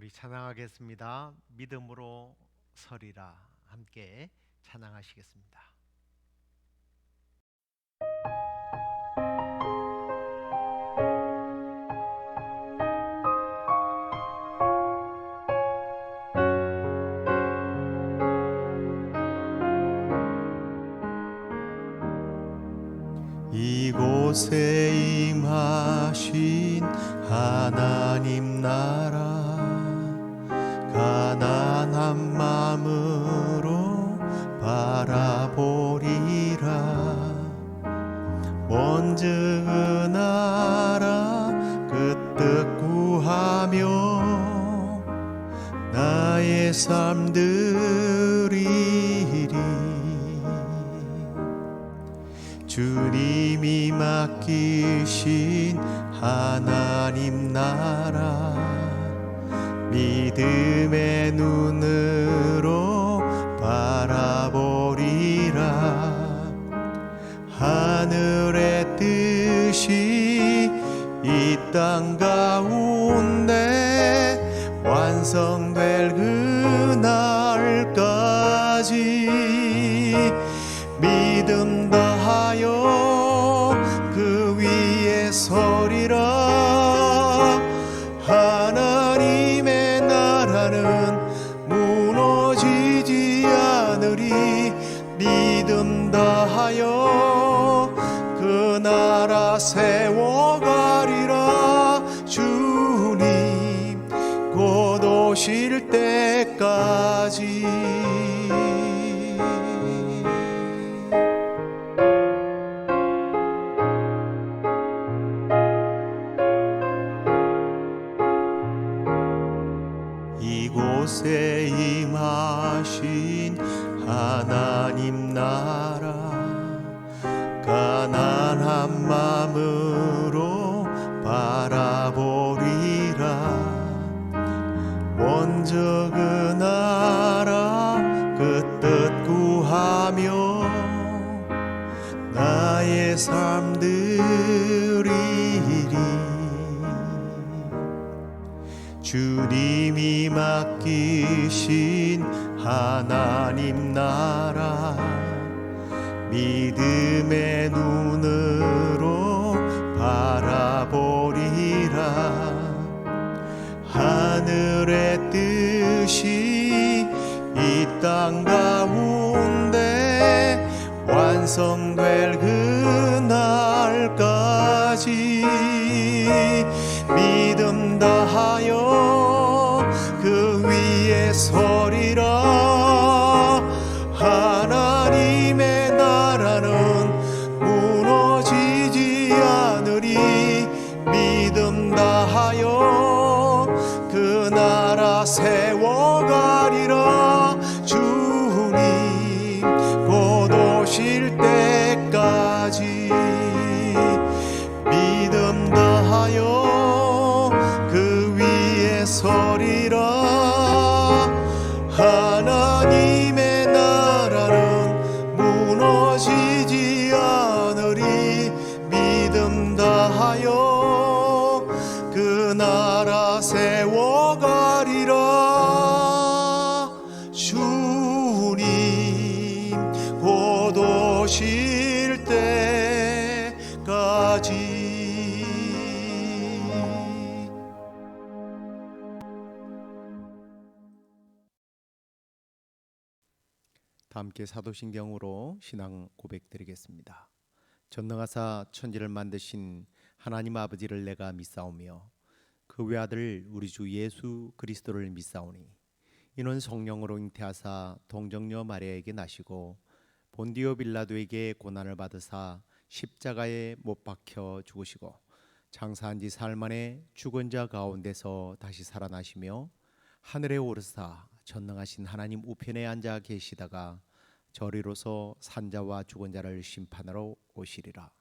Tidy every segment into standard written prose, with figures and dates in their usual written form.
우리 찬양하겠습니다. 믿음으로 서리라. 함께 찬양하시겠습니다. 이곳에 임하신 하나님 나라, 가난한 마음으로 바라보리라. 먼저 그 나라 그 뜻 구하며 나의 삶 드리리. 주님이 맡기신 하나님 나라, 믿음의 눈으로 바라보리라. 하늘의 뜻이 이 땅 가운데 완성될 그날까지 믿음 다하여 그 위에 서리라. 하나님의 나라는 무너지지 않으리. 믿음 다하여 그 나라 세워가리라. 주님 곧 오실 때까지. 이곳에 임하신 하나님 나라, 가난한 마음으로 바라보리라. 먼저 그 나라 그 뜻 구하며 나의 삶 드리리. 주님이 맡기신 하나님 나라, 믿음의 눈으로 바라보리라. 하늘의 뜻이 이 땅 가운데 완성될 그날까지 믿음 다하여 그 위에 서리라. 하나님의 나라는 무너지지 않으리. 믿음 다하여 그 나라 세워가리라. 주님 곧 오실 때까지 믿음 다하여 그 위에 서리라. 하나님의 나라는 무너지지 않으리. 믿음 다하여 그 나라 세워가리라. 주님 곧 오실 때까지. 다 함께 사도신경으로 신앙 고백드리겠습니다. 전능하사 천지를 만드신 하나님 아버지를 내가 믿사오며 그 외아들 우리 주 예수 그리스도를 믿사오니 이는 성령으로 잉태하사 동정녀 마리아에게 나시고 본디오 빌라도에게 고난을 받으사 십자가에 못 박혀 죽으시고 장사한 지 사흘 만에 죽은 자 가운데서 다시 살아나시며 하늘에 오르사 전능하신 하나님 우편에 앉아 계시다가 저리로서 산자와 죽은 자를 심판하러 오시리라.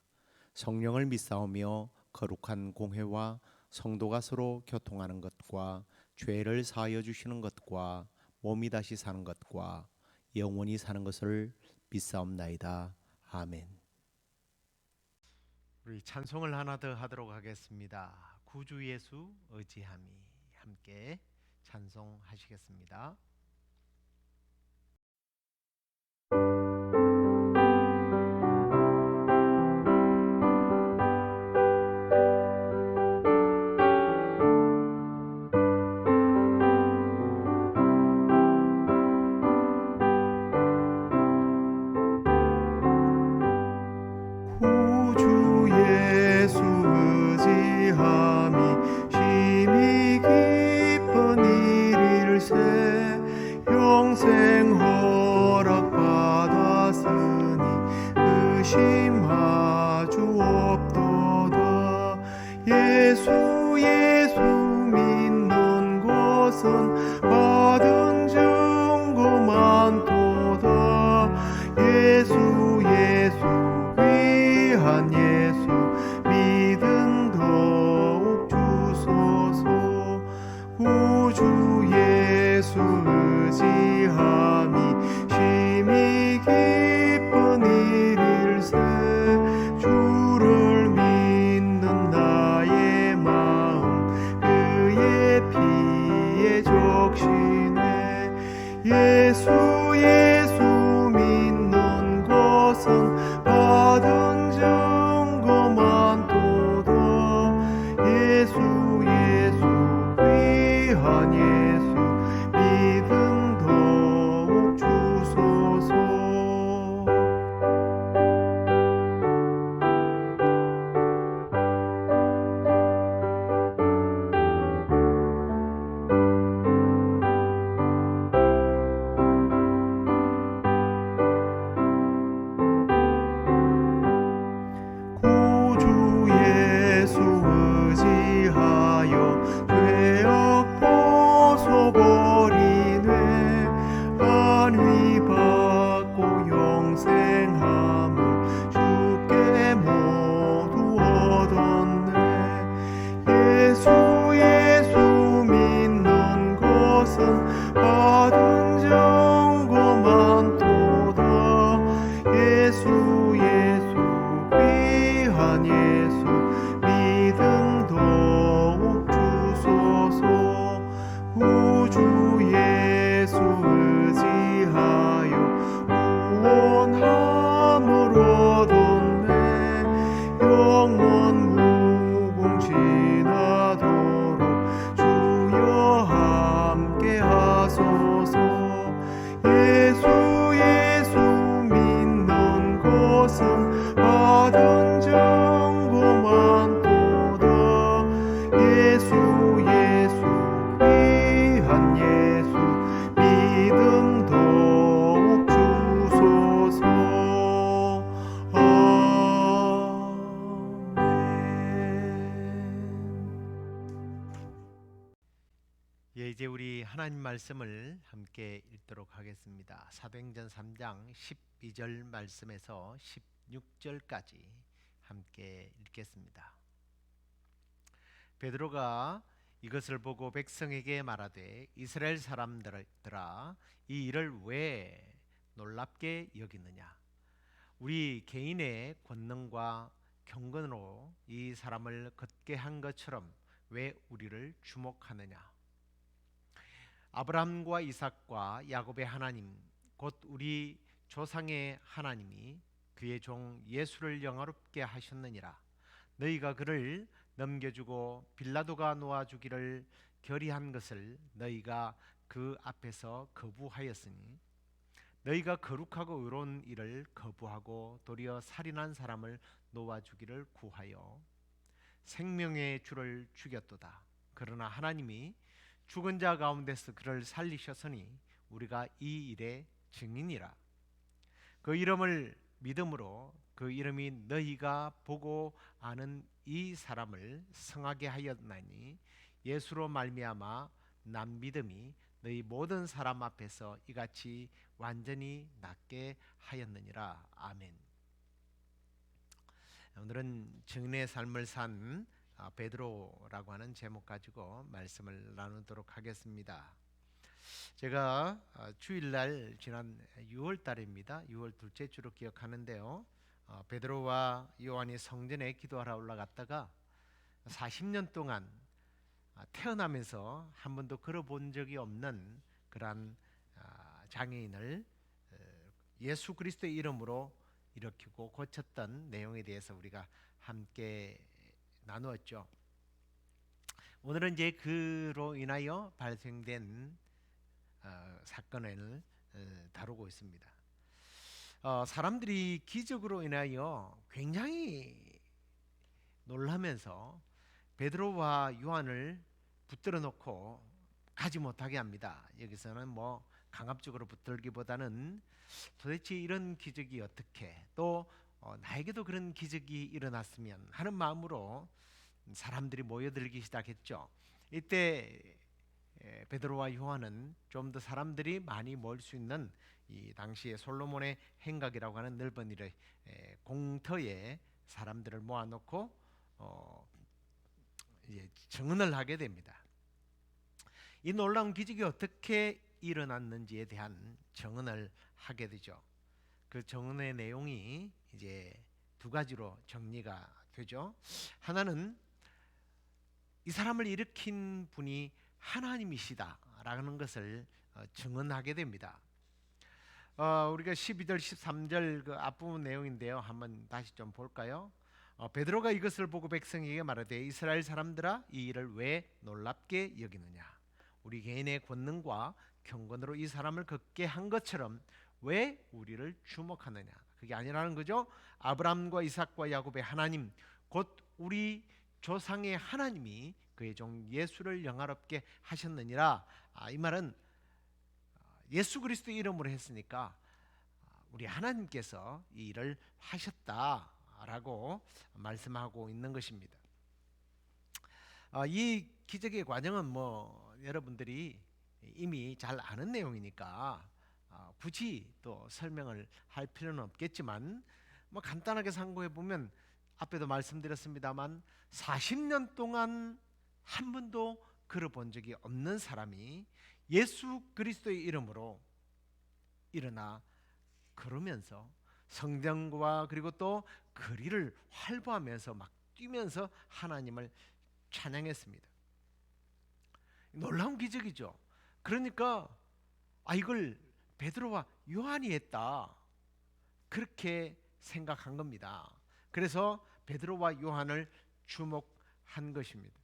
성령을 믿사오며 거룩한 공회와 성도가 서로 교통하는 것과 죄를 사하여 주시는 것과 몸이 다시 사는 것과 영원히 사는 것을 믿사옵나이다. 아멘. 우리 찬송을 하나 더 하도록 하겠습니다. 구주 예수 의지함이. 함께 찬송하시겠습니다. 구주 예수 의지함이 심히 기쁜 일일세 영생 허락받았으니 의심하주 없도다. 예수 예수 믿는 것은 받은 증거 많도다. 예수 예수 귀한 예수 믿음 더욱 주소서. 구주 예수 의지함이 심히 기쁜 일일세 주를 믿는 나의 마음 그의 피에 적시네. 예수 예수 믿는 것은 받은 증거 많도다. 예수 예수 귀한 예수 믿음 더욱 주소서. 구주 예수 의지하여 죄악 벗어버리네. 안위 받고 영생함을 주께 모두 얻었네. 예수 예수 믿는 것은 받은 증거 많도다. 예수 예수 귀한 예수 믿음 더욱 주소서. 구주 예수 의지하여 구원함을 얻었네. 영원 무궁지나도록 주여 함께 하소서. 예수 예수 믿는 것은 받은 증거 많도다. 예수 예수 귀한 예수 믿음 더욱 주소서. 아멘. 예, 이제 우리 하나님 말씀을 함께 읽도록 하겠습니다. 사도행전 3장 12절 말씀에서 16절까지 함께 읽겠습니다. 베드로가 이것을 보고 백성에게 말하되 이스라엘 사람들아 이 일을 왜 놀랍게 여기느냐. 우리 개인의 권능과 경건으로 이 사람을 걷게 한 것처럼 왜 우리를 주목하느냐. 아브라함과 이삭과 야곱의 하나님 곧 우리 조상의 하나님이 그의 종 예수를 영화롭게 하셨느니라. 너희가 그를 넘겨주고 빌라도가 놓아주기를 결의한 것을 너희가 그 앞에서 거부하였으니 너희가 거룩하고 의로운 일을 거부하고 도리어 살인한 사람을 놓아주기를 구하여 생명의 주를 죽였도다. 그러나 하나님이 죽은 자 가운데서 그를 살리셨으니 우리가 이 일의 증인이라. 그 이름을 믿음으로 그 이름이 너희가 보고 아는 이 사람을 성하게 하였나니 예수로 말미암아 난 믿음이 너희 모든 사람 앞에서 이같이 완전히 낫게 하였느니라. 아멘. 오늘은 증인의 삶을 산 베드로라고 하는 제목 가지고 말씀을 나누도록 하겠습니다. 제가 주일날 지난 6월 달입니다. 6월 둘째 주로 기억하는데요. 베드로와 요한이 성전에 기도하러 올라갔다가 40년 동안 태어나면서 한 번도 걸어본 적이 없는 그러한 장애인을 예수 그리스도의 이름으로 일으키고 고쳤던 내용에 대해서 우리가 함께 나누었죠. 오늘은 이제 그로 인하여 발생된 사건을 다루고 있습니다. 사람들이 기적으로 인하여 굉장히 놀라면서 베드로와 요한을 붙들어 놓고 가지 못하게 합니다. 여기서는 뭐 강압적으로 붙들기보다는 도대체 이런 기적이 어떻게 또 나에게도 그런 기적이 일어났으면 하는 마음으로 사람들이 모여들기 시작했죠. 이때 베드로와 요한은 좀 더 사람들이 많이 모일 수 있는 이 당시에 솔로몬의 행각이라고 하는 넓은 일의 공터에 사람들을 모아놓고 이제 증언을 하게 됩니다. 이 놀라운 기적이 어떻게 일어났는지에 대한 증언을 하게 되죠. 그 증언의 내용이 이제 두 가지로 정리가 되죠. 하나는 이 사람을 일으킨 분이 하나님이시다라는 것을 증언하게 됩니다. 우리가 12절 13절 그 앞부분 내용인데요. 한번 다시 좀 볼까요? 베드로가 이것을 보고 백성에게 말하되 이스라엘 사람들아 이 일을 왜 놀랍게 여기느냐? 우리 개인의 권능과 경건으로 이 사람을 걷게 한 것처럼 왜 우리를 주목하느냐? 그게 아니라는 거죠. 아브라함과 이삭과 야곱의 하나님 곧 우리 조상의 하나님이 그의 종 예수를 영화롭게 하셨느니라. 이 말은 예수 그리스도 이름으로 했으니까 우리 하나님께서 이 일을 하셨다라고 말씀하고 있는 것입니다. 이 기적의 과정은 뭐 여러분들이 이미 잘 아는 내용이니까 굳이 또 설명을 할 필요는 없겠지만 뭐 간단하게 상고해 보면 앞에도 말씀드렸습니다만 40년 동안 한 번도 걸어본 적이 없는 사람이 예수 그리스도의 이름으로 일어나 걸으면서 성령과 그리고 또 거리를 활보하면서 막 뛰면서 하나님을 찬양했습니다. 놀라운 기적이죠. 그러니까 이걸 베드로와 요한이 했다 그렇게 생각한 겁니다. 그래서 베드로와 요한을 주목한 것입니다.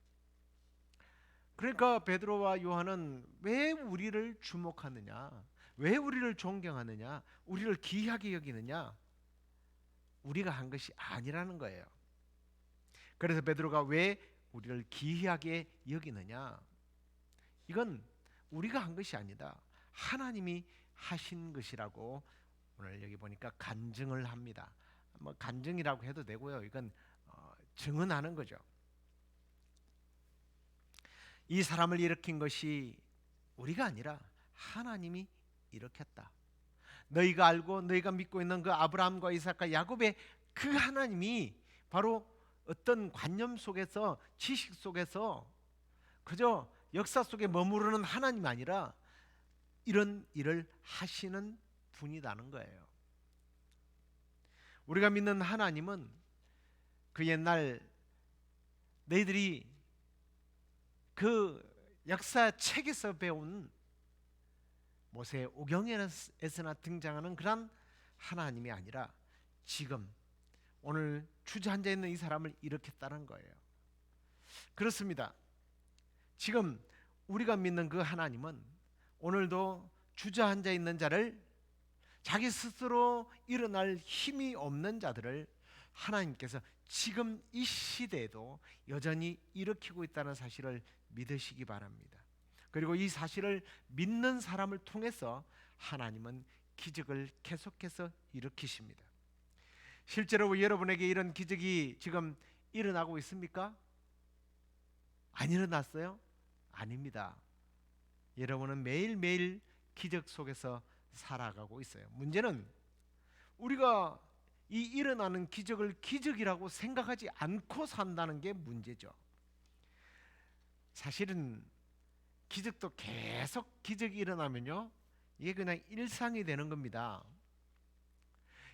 그러니까 베드로와 요한은 왜 우리를 주목하느냐? 왜 우리를 존경하느냐? 우리를 귀하게 여기느냐? 우리가 한 것이 아니라는 거예요. 그래서 베드로가 왜 우리를 귀하게 여기느냐? 이건 우리가 한 것이 아니다. 하나님이 하신 것이라고 오늘 여기 보니까 간증을 합니다. 뭐 간증이라고 해도 되고요. 이건 증언하는 거죠. 이 사람을 일으킨 것이 우리가 아니라 하나님이 일으켰다. 너희가 알고 너희가 믿고 있는 그 아브라함과 이삭과 야곱의 그 하나님이 바로 어떤 관념 속에서 지식 속에서 그저 역사 속에 머무르는 하나님이 아니라 이런 일을 하시는 분이라는 거예요. 우리가 믿는 하나님은 그 옛날 너희들이 그 역사 책에서 배운 모세 오경에서나 등장하는 그런 하나님이 아니라 지금 오늘 주저앉아 있는 이 사람을 일으켰다는 거예요. 그렇습니다. 지금 우리가 믿는 그 하나님은 오늘도 주저앉아 있는 자를 자기 스스로 일어날 힘이 없는 자들을 하나님께서 지금 이 시대에도 여전히 일으키고 있다는 사실을 믿으시기 바랍니다. 그리고 이 사실을 믿는 사람을 통해서 하나님은 기적을 계속해서 일으키십니다. 실제로 여러분에게 이런 기적이 지금 일어나고 있습니까? 안 일어났어요? 아닙니다. 여러분은 매일매일 기적 속에서 살아가고 있어요. 문제는 우리가 이 일어나는 기적을 기적이라고 생각하지 않고 산다는 게 문제죠. 사실은 기적도 계속 기적이 일어나면요, 이게 그냥 일상이 되는 겁니다.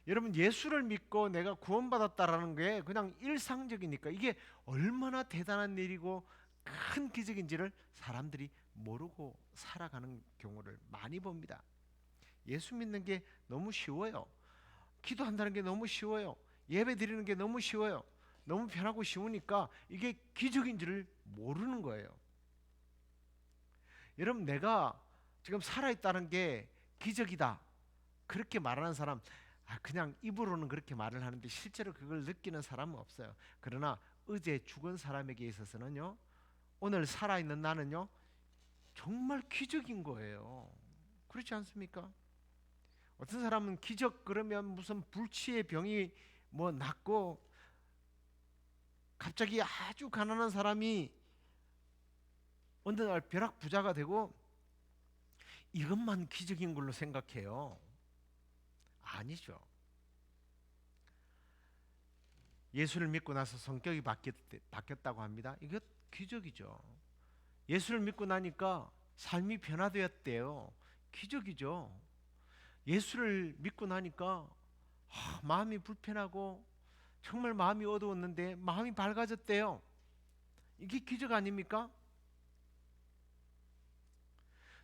여러분, 예수를 믿고 내가 구원받았다라는 게 그냥 일상적이니까 이게 얼마나 대단한 일이고 큰 기적인지를 사람들이 모르고 살아가는 경우를 많이 봅니다. 예수 믿는 게 너무 쉬워요. 기도한다는 게 너무 쉬워요. 예배 드리는 게 너무 쉬워요. 너무 편하고 쉬우니까 이게 기적인지를 모르는 거예요. 여러분, 내가 지금 살아있다는 게 기적이다 그렇게 말하는 사람, 그냥 입으로는 그렇게 말을 하는데 실제로 그걸 느끼는 사람은 없어요. 그러나 어제 죽은 사람에게 있어서는요, 오늘 살아있는 나는요 정말 기적인 거예요. 그렇지 않습니까? 어떤 사람은 기적 그러면 무슨 불치의 병이 뭐 낫고, 갑자기 아주 가난한 사람이 어느 날 벼락 부자가 되고, 이것만 기적인 걸로 생각해요. 아니죠. 예수를 믿고 나서 성격이 바뀌었다고 합니다. 이게 기적이죠. 예수를 믿고 나니까 삶이 변화되었대요. 기적이죠. 예수를 믿고 나니까 마음이 불편하고 정말 마음이 어두웠는데 마음이 밝아졌대요. 이게 기적 아닙니까?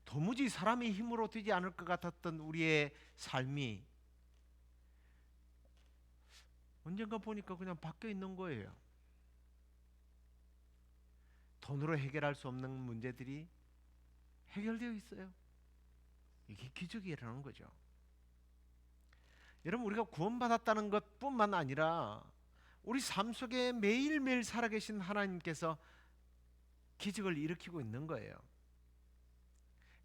도무지 사람의 힘으로 되지 않을 것 같았던 우리의 삶이 언젠가 보니까 그냥 바뀌어 있는 거예요. 돈으로 해결할 수 없는 문제들이 해결되어 있어요. 이게 기적이라는 거죠. 여러분, 우리가 구원받았다는 것뿐만 아니라 우리 삶 속에 매일매일 살아계신 하나님께서 기적을 일으키고 있는 거예요.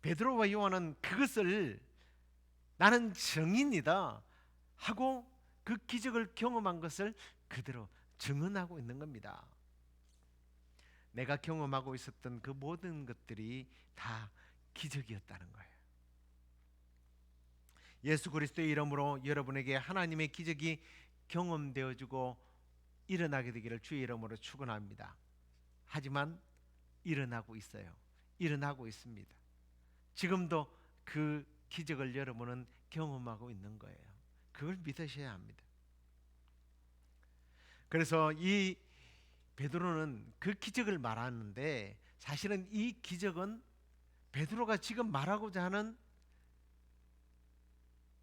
베드로와 요한은 그것을 나는 증인이다 하고 그 기적을 경험한 것을 그대로 증언하고 있는 겁니다. 내가 경험하고 있었던 그 모든 것들이 다 기적이었다는 거예요. 예수 그리스도의 이름으로 여러분에게 하나님의 기적이 경험되어지고 일어나게 되기를 주의 이름으로 축원합니다. 하지만 일어나고 있어요. 일어나고 있습니다. 지금도 그 기적을 여러분은 경험하고 있는 거예요. 그걸 믿으셔야 합니다. 그래서 이 베드로는 그 기적을 말하는데, 사실은 이 기적은 베드로가 지금 말하고자 하는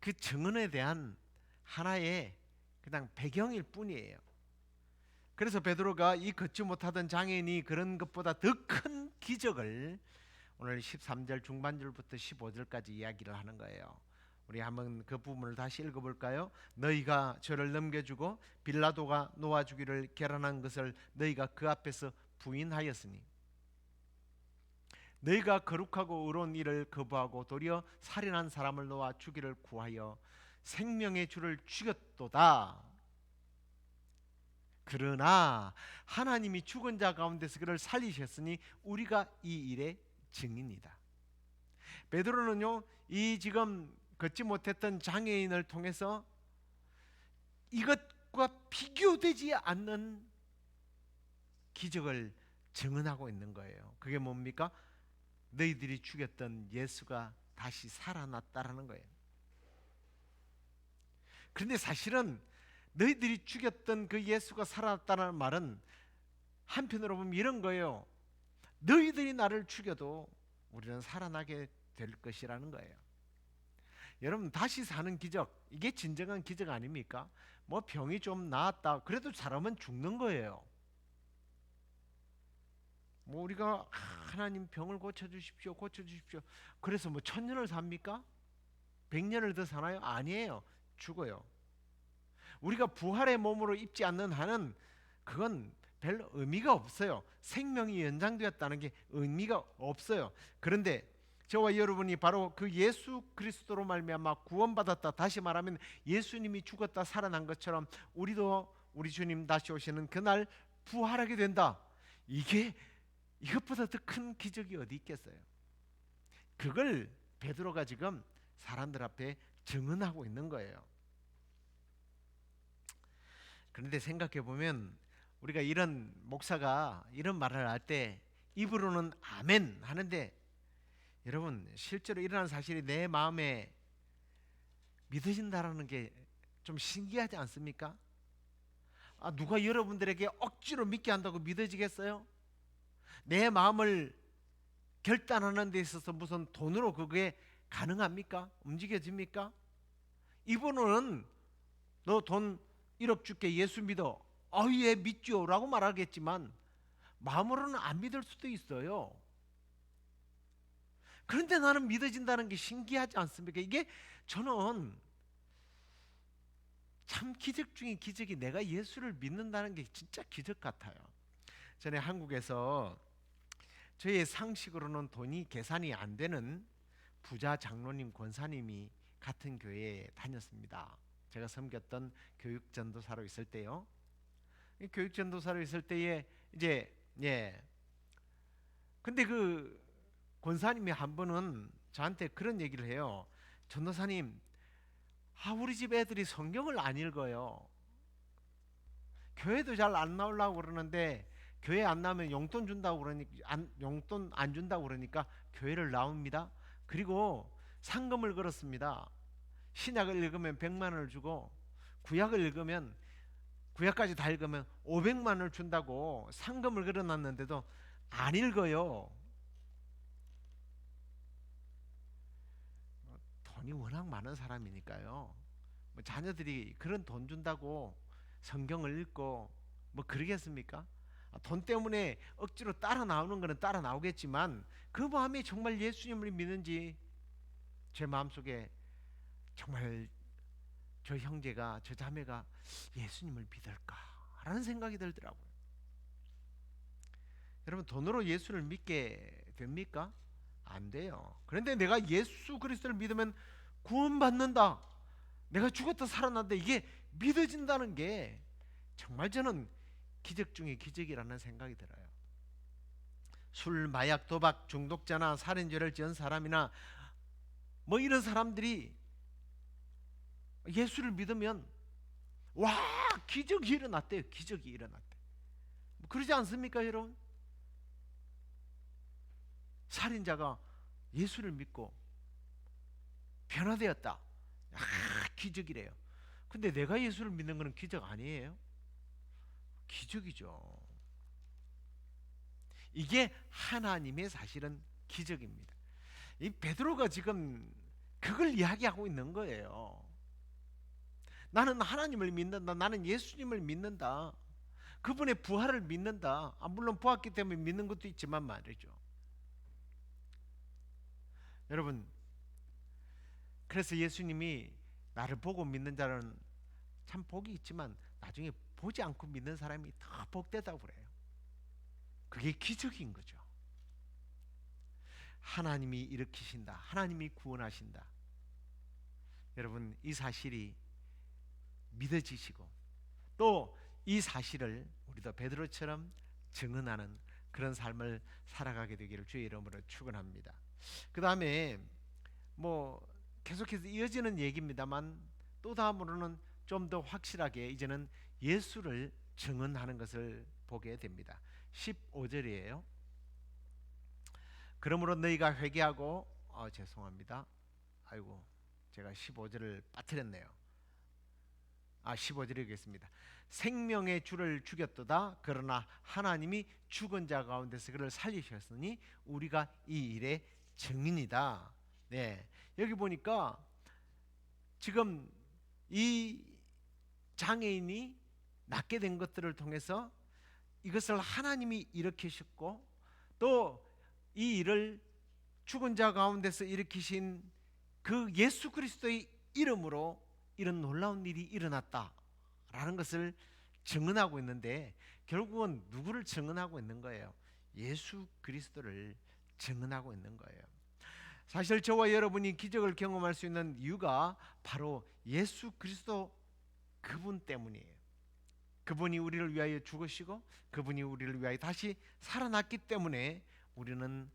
그 증언에 대한 하나의 그냥 배경일 뿐이에요. 그래서 베드로가 이 걷지 못하던 장애인이 그런 것보다 더 큰 기적을 오늘 13절 중반절부터 15절까지 이야기를 하는 거예요. 우리 한번 그 부분을 다시 읽어볼까요? 너희가 저를 넘겨주고 빌라도가 놓아주기를 결단한 것을 너희가 그 앞에서 부인하였으니, 너희가 거룩하고 의로운 일을 거부하고 도리어 살인한 사람을 놓아 주기를 구하여 생명의 주를 죽였도다. 그러나 하나님이 죽은 자 가운데서 그를 살리셨으니 우리가 이 일의 증인이다. 베드로는요, 이 지금 걷지 못했던 장애인을 통해서 이것과 비교되지 않는 기적을 증언하고 있는 거예요. 그게 뭡니까? 너희들이 죽였던 예수가 다시 살아났다라는 거예요. 그런데 사실은 너희들이 죽였던 그 예수가 살아났다는 말은 한편으로 보면 이런 거예요. 너희들이 나를 죽여도 우리는 살아나게 될 것이라는 거예요. 여러분, 다시 사는 기적, 이게 진정한 기적 아닙니까? 뭐 병이 좀 나았다 그래도 사람은 죽는 거예요. 뭐 우리가 하나님 병을 고쳐주십시오, 고쳐주십시오. 그래서 뭐 1000년을 삽니까? 100년을 더 사나요? 아니에요. 죽어요. 우리가 부활의 몸으로 입지 않는 한은 그건 별 의미가 없어요. 생명이 연장되었다는 게 의미가 없어요. 그런데 저와 여러분이 바로 그 예수 그리스도로 말미암아 구원받았다, 다시 말하면 예수님이 죽었다 살아난 것처럼 우리도 우리 주님 다시 오시는 그날 부활하게 된다. 이것보다 더 큰 기적이 어디 있겠어요? 그걸 베드로가 지금 사람들 앞에 증언하고 있는 거예요. 그런데 생각해 보면 우리가 이런 목사가 이런 말을 할 때 입으로는 아멘 하는데, 여러분 실제로 일어난 사실이 내 마음에 믿어진다라는 게 좀 신기하지 않습니까? 누가 여러분들에게 억지로 믿게 한다고 믿어지겠어요? 내 마음을 결단하는 데 있어서 무슨 돈으로 그게 가능합니까? 움직여집니까? 이분은 너 돈 1억 줄게, 예수 믿어. 예, 믿죠 라고 말하겠지만 마음으로는 안 믿을 수도 있어요. 그런데 나는 믿어진다는 게 신기하지 않습니까? 이게 저는 참 기적 중에 기적이, 내가 예수를 믿는다는 게 진짜 기적 같아요. 전에 한국에서 저의 상식으로는 돈이 계산이 안 되는 부자 장로님, 권사님이 같은 교회에 다녔습니다. 제가 섬겼던 교육전도사로 있을 때요. 교육전도사로 있을 때에 이제 근데 그 권사님이 한 번은 저한테 그런 얘기를 해요. 전도사님, 우리 집 애들이 성경을 안 읽어요. 교회도 잘 안 나오려고 그러는데 교회 안 나오면 용돈 준다고 그러니까 용돈 안 준다고 그러니까 교회를 나옵니다. 그리고 상금을 걸었습니다. 신약을 읽으면 100만 원을 주고 구약을 읽으면, 구약까지 다 읽으면 500만 원을 준다고 상금을 걸어놨는데도 안 읽어요. 돈이 워낙 많은 사람이니까요. 뭐 자녀들이 그런 돈 준다고 성경을 읽고 뭐 그러겠습니까? 돈 때문에 억지로 따라 나오는 거는 따라 나오겠지만 그 마음이 정말 예수님을 믿는지, 제 마음속에 정말 저 형제가, 저 자매가 예수님을 믿을까라는 생각이 들더라고요. 여러분, 돈으로 예수를 믿게 됩니까? 안 돼요. 그런데 내가 예수 그리스도를 믿으면 구원받는다, 내가 죽었다 살아난다, 이게 믿어진다는 게 정말 저는 기적 중에 기적이라는 생각이 들어요. 술, 마약, 도박 중독자나 살인죄를 지은 사람이나 뭐 이런 사람들이 예수를 믿으면 와, 기적이 일어났대요. 기적이 일어났대. 그러지 않습니까, 여러분? 살인자가 예수를 믿고 변화되었다. 기적이래요. 근데 내가 예수를 믿는 것은 기적 아니에요? 기적이죠. 이게 하나님의 사실은 기적입니다. 이 베드로가 지금 그걸 이야기하고 있는 거예요. 나는 하나님을 믿는다. 나는 예수님을 믿는다. 그분의 부활을 믿는다. 물론 보았기 때문에 믿는 것도 있지만 말이죠. 여러분, 그래서 예수님이 나를 보고 믿는 자는 참 복이 있지만 나중에 보지 않고 믿는 사람이 더 복되다고 그래요. 그게 기적인 거죠. 하나님이 일으키신다. 하나님이 구원하신다. 여러분, 이 사실이 믿어지시고 또 이 사실을 우리도 베드로처럼 증언하는 그런 삶을 살아가게 되기를 주의 이름으로 축원합니다. 그 다음에 뭐 계속해서 이어지는 얘기입니다만 또 다음으로는 좀 더 확실하게 이제는 예수를 증언하는 것을 보게 됩니다. 15절이에요. 그러므로 너희가 회개하고 죄송합니다. 아이고, 제가 15절을 빠뜨렸네요. 15절이겠습니다. 생명의 주를 죽였도다. 그러나 하나님이 죽은 자 가운데서 그를 살리셨으니 우리가 이 일의 증인이다. 네, 여기 보니까 지금 이 장애인이 낫게 된 것들을 통해서 이것을 하나님이 일으키셨고 또 이 일을 죽은 자 가운데서 일으키신 그 예수 그리스도의 이름으로 이런 놀라운 일이 일어났다라는 것을 증언하고 있는데, 결국은 누구를 증언하고 있는 거예요? 예수 그리스도를 증언하고 있는 거예요. 사실 저와 여러분이 기적을 경험할 수 있는 이유가 바로 예수 그리스도 그분 때문이에요. 그분이 우리를 위하여 죽으시고 그분이 우리를 위하여 다시 살아났기 때문에 우리는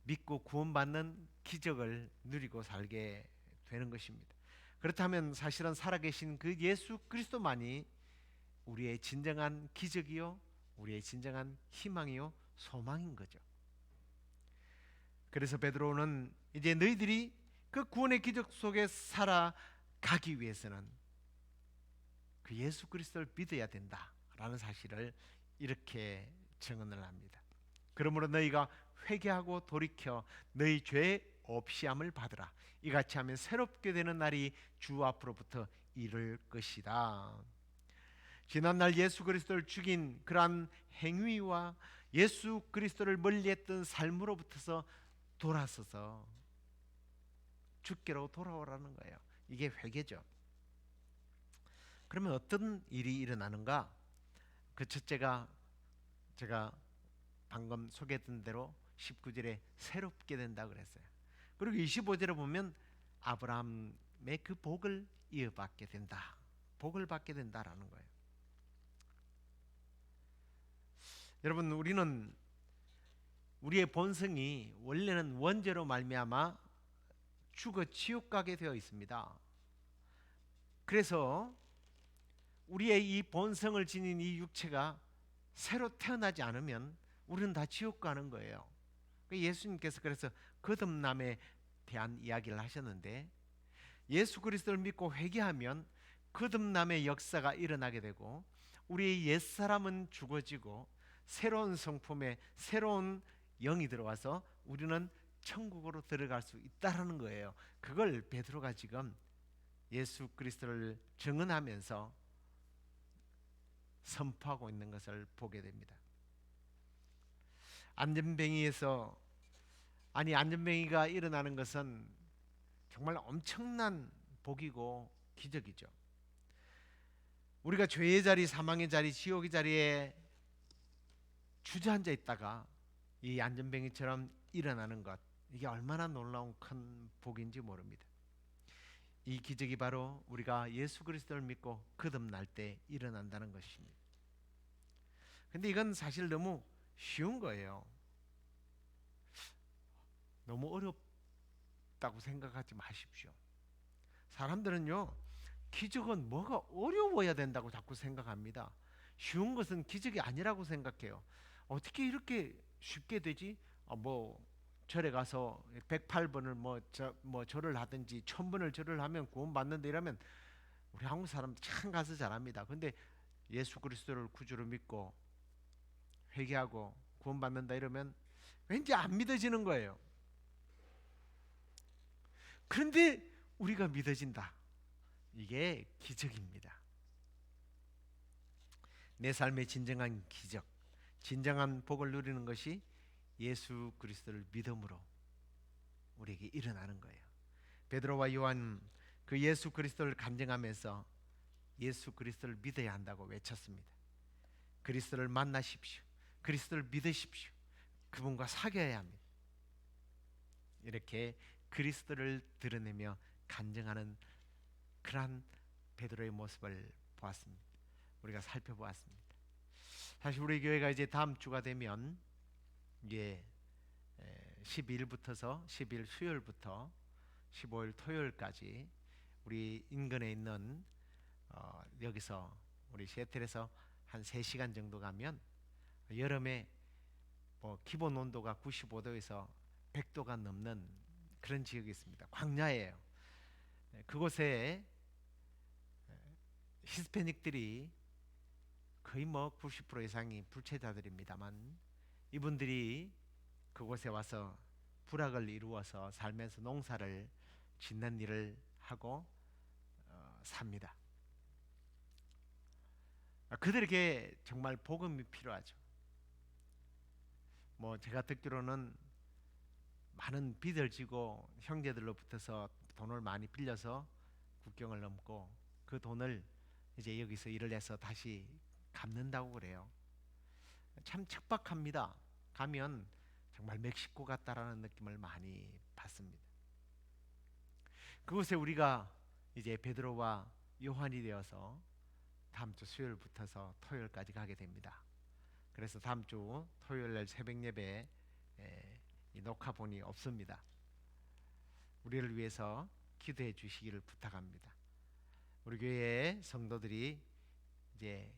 믿고 구원받는 기적을 누리고 살게 되는 것입니다. 그렇다면 사실은 살아계신 그 예수 그리스도만이 우리의 진정한 기적이요, 우리의 진정한 희망이요, 소망인 거죠. 그래서 베드로는 이제 너희들이 그 구원의 기적 속에 살아가기 위해서는 그 예수 그리스도를 믿어야 된다라는 사실을 이렇게 증언을 합니다. 그러므로 너희가 회개하고 돌이켜 너희 죄 없이함을 받으라. 이같이 하면 새롭게 되는 날이 주 앞으로부터 이를 것이다. 지난날 예수 그리스도를 죽인 그러한 행위와 예수 그리스도를 멀리했던 삶으로부터서 돌아서서 주께로 돌아오라는 거예요. 이게 회개죠. 그러면 어떤 일이 일어나는가? 그 첫째가 제가 방금 소개했던 대로 19절에 새롭게 된다 그랬어요. 그리고 25절에 보면 아브라함의 그 복을 이어받게 된다. 복을 받게 된다라는 거예요. 여러분, 우리의 본성이 원래는 원죄로 말미암아 죽어 지옥 가게 되어 있습니다. 그래서 우리의 이 본성을 지닌 이 육체가 새로 태어나지 않으면 우리는 다 지옥 가는 거예요. 예수님께서 그래서 거듭남에 대한 이야기를 하셨는데, 예수 그리스도를 믿고 회개하면 거듭남의 역사가 일어나게 되고 우리의 옛사람은 죽어지고 새로운 성품의 새로운 영이 들어와서 우리는 천국으로 들어갈 수 있다라는 거예요. 그걸 베드로가 지금 예수 그리스도를 증언하면서 선포하고 있는 것을 보게 됩니다. 안전뱅이가 일어나는 것은 정말 엄청난 복이고 기적이죠. 우리가 죄의 자리, 사망의 자리, 지옥의 자리에 주저앉아 있다가 이 안전뱅이처럼 일어나는 것, 이게 얼마나 놀라운 큰 복인지 모릅니다. 이 기적이 바로 우리가 예수 그리스도를 믿고 거듭날 때 일어난다는 것입니다. 근데 이건 사실 너무 쉬운 거예요. 너무 어렵다고 생각하지 마십시오. 사람들은요, 기적은 뭐가 어려워야 된다고 자꾸 생각합니다. 쉬운 것은 기적이 아니라고 생각해요. 어떻게 이렇게 쉽게 되지? 절에 가서 108번을 절을 하든지 1000번을 절을 하면 구원받는다 이러면 우리 한국 사람들 참 가서 잘합니다. 근데 예수 그리스도를 구주로 믿고 회개하고 구원받는다 이러면 왠지 안 믿어지는 거예요. 그런데 우리가 믿어진다. 이게 기적입니다. 내 삶의 진정한 기적, 진정한 복을 누리는 것이 예수 그리스도를 믿음으로 우리에게 일어나는 거예요. 베드로와 요한 그 예수 그리스도를 간증하면서 예수 그리스도를 믿어야 한다고 외쳤습니다. 그리스도를 만나십시오. 그리스도를 믿으십시오. 그분과 사귀어야 합니다. 이렇게 그리스도를 드러내며 간증하는 그러한 베드로의 모습을 보았습니다. 우리가 살펴보았습니다. 사실 우리 교회가 이제 다음 주가 되면 이게 12일부터서 10일 수요일부터 15일 토요일까지 우리 인근에 있는 여기서 우리 시애틀에서 한 3시간 정도 가면 여름에 기본 온도가 95도에서 100도가 넘는 그런 지역이 있습니다. 광야예요. 그곳에 히스패닉들이 거의 90% 이상이 불체자들입니다만 이분들이 그곳에 와서 부락을 이루어서 살면서 농사를 짓는 일을 하고 삽니다. 그들에게 정말 복음이 필요하죠. 제가 듣기로는 많은 빚을 지고 형제들로부터서 돈을 많이 빌려서 국경을 넘고 그 돈을 이제 여기서 일을 해서 다시 갚는다고 그래요. 참 척박합니다. 가면 정말 멕시코 같다라는 느낌을 많이 받습니다. 그곳에 우리가 이제 베드로와 요한이 되어서 다음 주 수요일부터서 토요일까지 가게 됩니다. 그래서 다음 주 토요일 날 새벽 예배 이 녹화본이 없습니다. 우리를 위해서 기도해 주시기를 부탁합니다. 우리 교회 성도들이 이제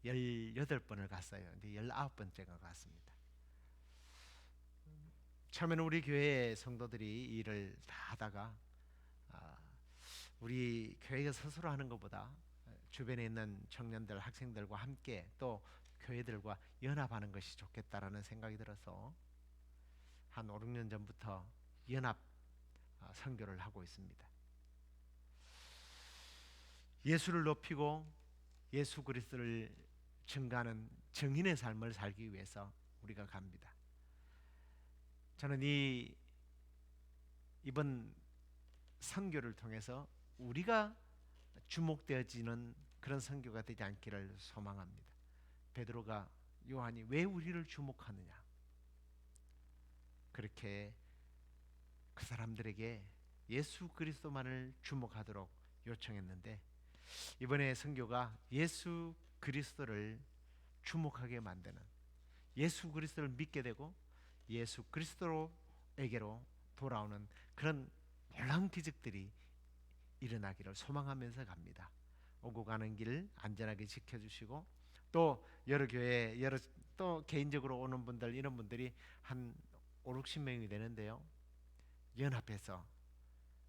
18번을 갔어요. 이제 19번째가 갔습니다. 처음에는 우리 교회 성도들이 일을 다 하다가 우리 교회가 스스로 하는 것보다 주변에 있는 청년들, 학생들과 함께 또 교회들과 연합하는 것이 좋겠다라는 생각이 들어서 한 5, 6년 전부터 연합 선교를 하고 있습니다. 예수를 높이고 예수 그리스도를 증거하는 증인의 삶을 살기 위해서 우리가 갑니다. 저는 이번 선교를 통해서 우리가 주목되어지는 그런 선교가 되지 않기를 소망합니다. 베드로가 요한이 왜 우리를 주목하느냐, 그렇게 그 사람들에게 예수 그리스도만을 주목하도록 요청했는데, 이번에 선교가 예수 그리스도를 주목하게 만드는, 예수 그리스도를 믿게 되고 예수 그리스도에게로 돌아오는 그런 놀라운 기적들이 일어나기를 소망하면서 갑니다. 오고 가는 길 안전하게 지켜주시고, 또 여러 교회, 또 개인적으로 오는 분들, 이런 분들이 한 5, 60명이 되는데요, 연합해서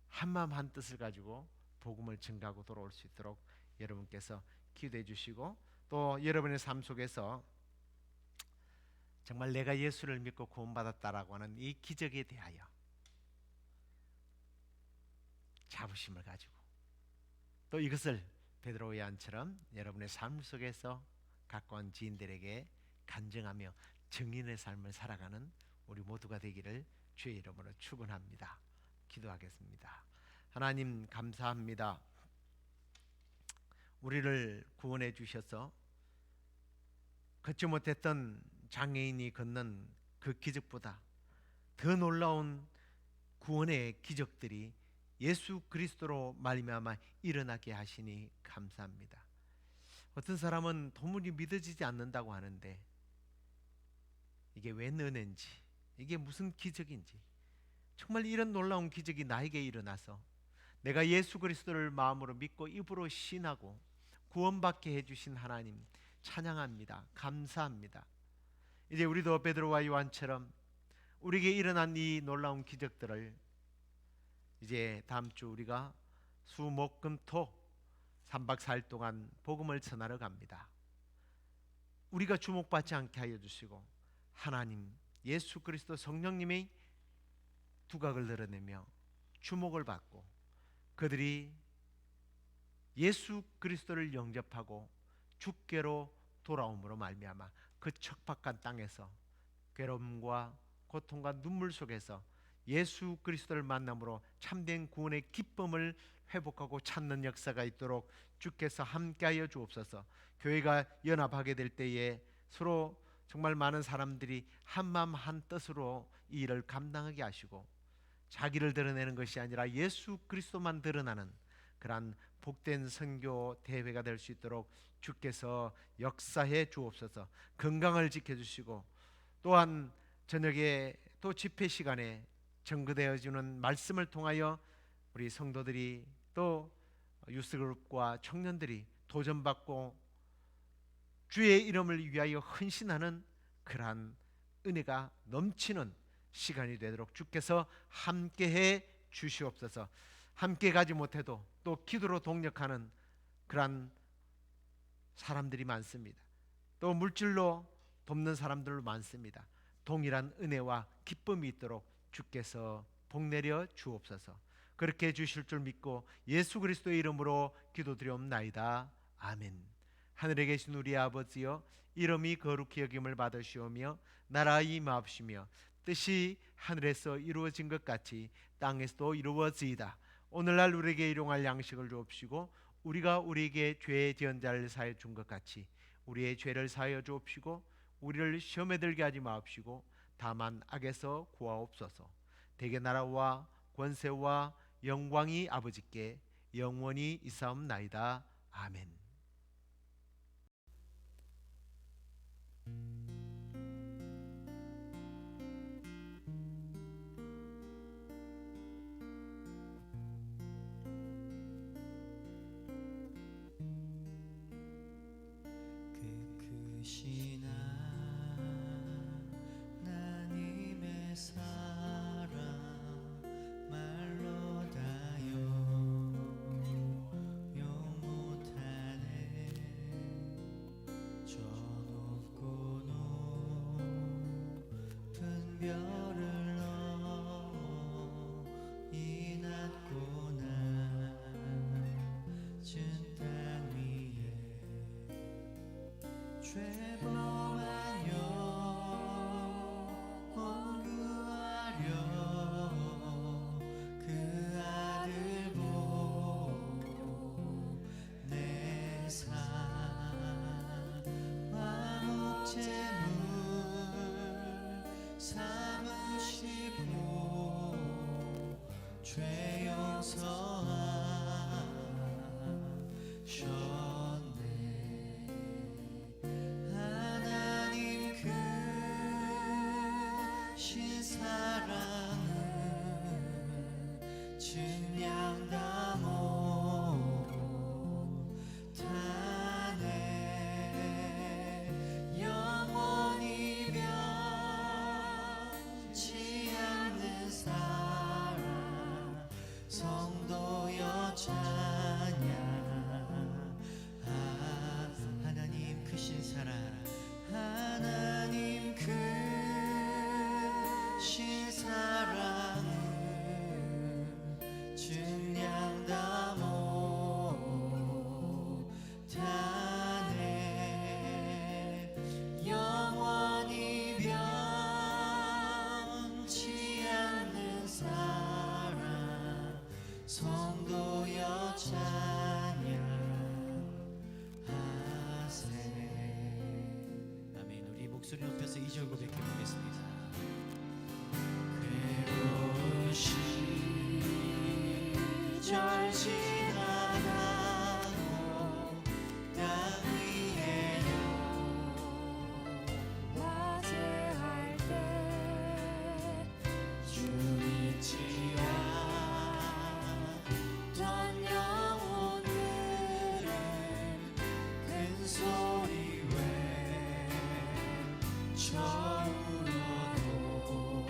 한마음 한뜻을 가지고 복음을 증가하고 돌아올 수 있도록 여러분께서 기도해 주시고, 또 여러분의 삶 속에서 정말 내가 예수를 믿고 구원받았다라고 하는 이 기적에 대하여 자부심을 가지고, 또 이것을 베드로 요한처럼 여러분의 삶 속에서 가까운 지인들에게 간증하며 증인의 삶을 살아가는 우리 모두가 되기를 주의 이름으로 축원합니다. 기도하겠습니다. 하나님 감사합니다. 우리를 구원해 주셔서 걷지 못했던 장애인이 걷는 그 기적보다 더 놀라운 구원의 기적들이 예수 그리스도로 말미암아 일어나게 하시니 감사합니다. 어떤 사람은 도무지 믿어지지 않는다고 하는데, 이게 웬 은혜인지, 이게 무슨 기적인지, 정말 이런 놀라운 기적이 나에게 일어나서 내가 예수 그리스도를 마음으로 믿고 입으로 신하고 구원받게 해주신 하나님 찬양합니다. 감사합니다. 이제 우리도 베드로와 요한처럼 우리에게 일어난 이 놀라운 기적들을 이제 다음 주 우리가 수, 목, 금, 토 3박 4일 동안 복음을 전하러 갑니다. 우리가 주목받지 않게 하여 주시고, 하나님 예수 그리스도 성령님의 두각을 드러내며 주목을 받고, 그들이 예수 그리스도를 영접하고 주께로 돌아옴으로 말미암아 그 척박한 땅에서 괴로움과 고통과 눈물 속에서 예수 그리스도를 만남으로 참된 구원의 기쁨을 회복하고 찾는 역사가 있도록 주께서 함께하여 주옵소서. 교회가 연합하게 될 때에 서로 정말 많은 사람들이 한마음 한뜻으로 이 일을 감당하게 하시고, 자기를 드러내는 것이 아니라 예수 그리스도만 드러나는 그러한 복된 선교 대회가 될 수 있도록 주께서 역사해 주옵소서. 건강을 지켜주시고, 또한 저녁에 또 집회 시간에 전거되어 주는 말씀을 통하여 우리 성도들이, 또 유스그룹과 청년들이 도전받고 주의 이름을 위하여 헌신하는 그러한 은혜가 넘치는 시간이 되도록 주께서 함께해 주시옵소서. 함께 가지 못해도 또 기도로 동력하는 그러한 사람들이 많습니다. 또 물질로 돕는 사람들도 많습니다. 동일한 은혜와 기쁨이 있도록 주께서 복내려 주옵소서. 그렇게 해주실 줄 믿고 예수 그리스도의 이름으로 기도드리옵나이다. 아멘. 하늘에 계신 우리 아버지여, 이름이 거룩히 여김을 받으시오며 나라가 임하옵시며 뜻이 하늘에서 이루어진 것 같이 땅에서도 이루어지이다. 오늘날 우리에게 일용할 양식을 주옵시고, 우리가 우리에게 죄 지은 자를 사하여 준 것 같이 우리의 죄를 사하여 주옵시고, 우리를 시험에 들게 하지 마옵시고 다만 악에서 구하옵소서. 대개 나라와 권세와 영광이 아버지께 영원히 있사옵나이다. 아멘. 크신 하나님의 사랑 말로 다요 용 못하네. 저 죄범한 영혼 구하려 그 아들 보고 내 삶과 목재물 삼으시고 죄 용서하셨네. 하나님 크신 사랑은 증량다 못하네. 영원히 변치 않는 사랑 성도여 찬양하. 하나님 크신 사랑, 하나님 크신 사랑은 증량다 못하네. 영원히 변치 않는 사랑 성도여 찬양하세. 아멘. 우리 목소리 높여서 2절 고백해 보겠습니다. 괴로운 시절 지나가고 땅 위에요 화제할 때 주 믿지 않던 영혼들은 큰 소리 외쳐울어도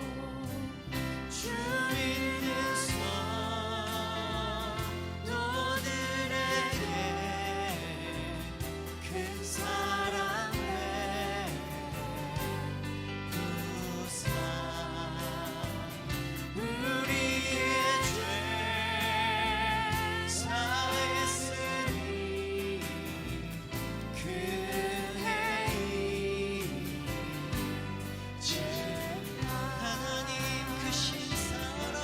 주 믿는 성도들에게 큰 사랑 베푸사 우리의 죄 사했으니 그 해이 하나님 크신 사랑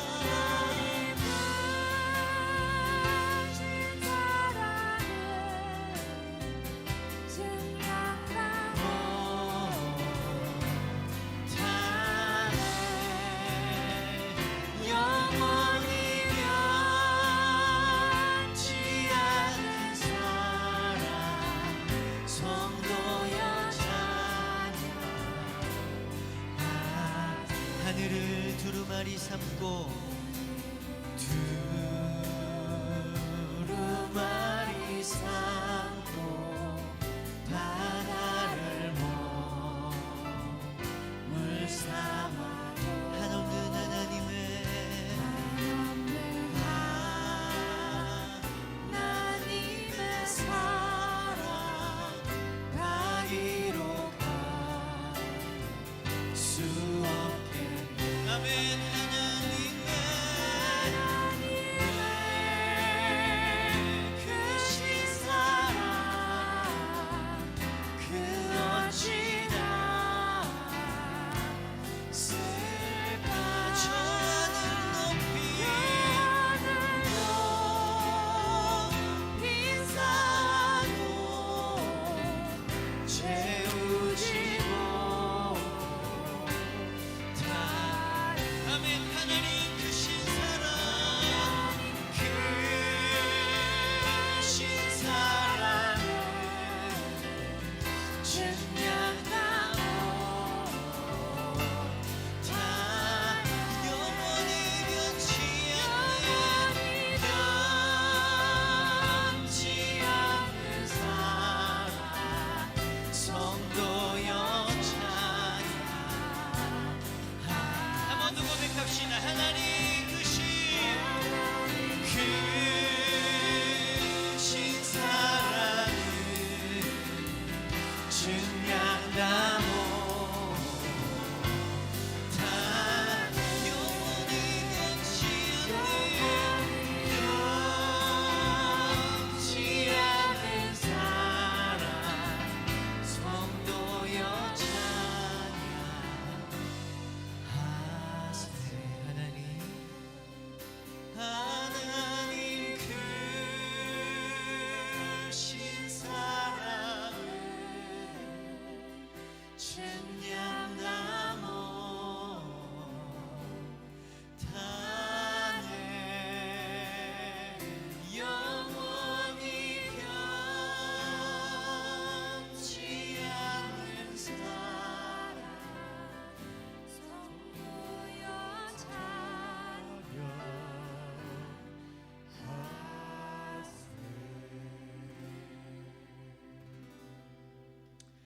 영원히 변치 않는 사랑 성도여 찬양. 하늘을 두루마리 삼고 두루마리 삼고 바다를 물 삼아 한없는 하나님의 사랑 가기로 수 없겠네. 아멘. 하나님의 크신 사랑 그 어찌나 쓸까. 저는 높이 빈산도 채우지 못하. 아멘. 생명을